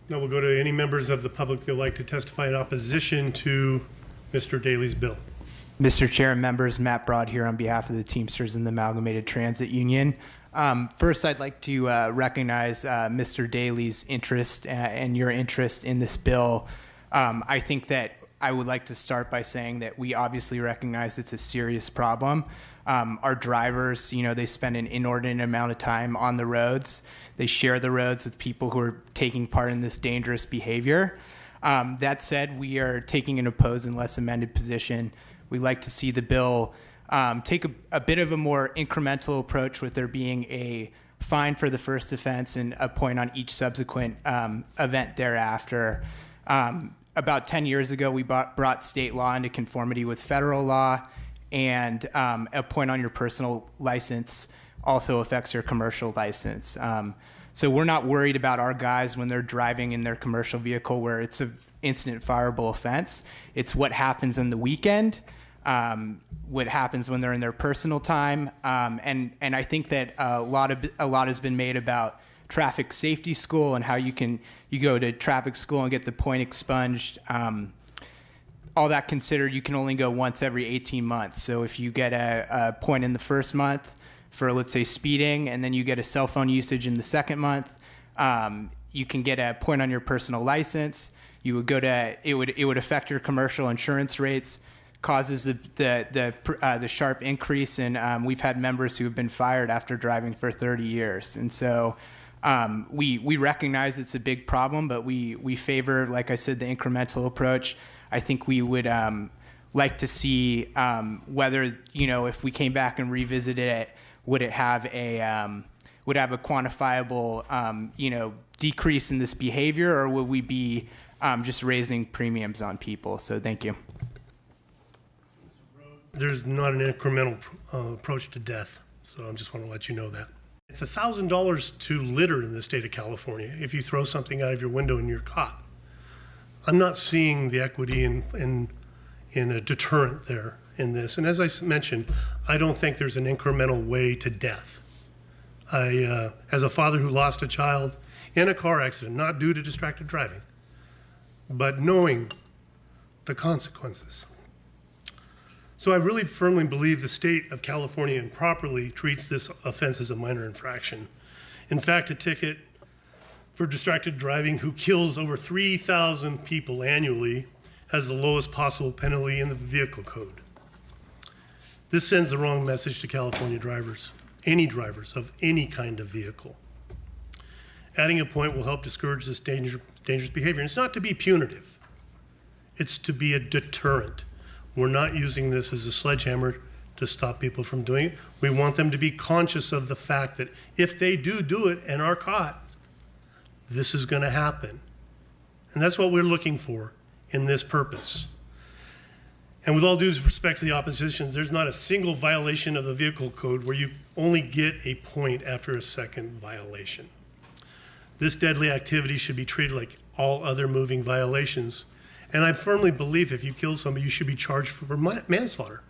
Now we'll go to any members of the public that would like to testify in opposition to Mr. Daly's bill. Mr. Chair and members, Matt Broad here on behalf of the Teamsters and the Amalgamated Transit Union. First, I'd like to recognize Mr. Daly's interest and your interest in this bill. I think that I would like to start by saying that we obviously recognize it's a serious problem. Our drivers, they spend an inordinate amount of time on the roads. They share the roads with people who are taking part in this dangerous behavior. That said, we are taking an opposed unless amended position. We like to see the bill take a bit of a more incremental approach, with there being a fine for the first offense and a point on each subsequent event thereafter. About 10 years ago, we brought state law into conformity with federal law, and a point on your personal license also affects your commercial license. So we're not worried about our guys when they're driving in their commercial vehicle where it's an instant fireable offense. It's what happens in the weekend, what happens when they're in their personal time, and I think that a lot has been made about traffic safety school and how you go to traffic school and get the point expunged. All that considered, you can only go once every 18 months. So if you get a point in the first month for, let's say, speeding, and then you get a cell phone usage in the second month, you can get a point on your personal license. You would go to it would affect your commercial insurance rates, causes the sharp increase, and we've had members who have been fired after driving for 30 years. And so we recognize it's a big problem, but we favor, like I said, the incremental approach. I think we would like to see whether, if we came back and revisited it, would have a quantifiable, decrease in this behavior, or would we be just raising premiums on people? So thank you. There's not an incremental approach to death, so I just want to let you know that. It's $1,000 to litter in the state of California if you throw something out of your window and you're caught. I'm not seeing the equity in a deterrent there in this. And as I mentioned, I don't think there's an incremental way to death. As a father who lost a child in a car accident, not due to distracted driving, but knowing the consequences. So I really firmly believe the state of California improperly treats this offense as a minor infraction. In fact, a ticket for distracted driving who kills over 3,000 people annually has the lowest possible penalty in the vehicle code. This sends the wrong message to California drivers, any drivers of any kind of vehicle. Adding a point will help discourage this dangerous behavior. And it's not to be punitive. It's to be a deterrent. We're not using this as a sledgehammer to stop people from doing it. We want them to be conscious of the fact that if they do it and are caught, this is going to happen. And that's what we're looking for in this purpose. And with all due respect to the opposition, there's not a single violation of the vehicle code where you only get a point after a second violation. This deadly activity should be treated like all other moving violations. And I firmly believe if you kill somebody, you should be charged for manslaughter.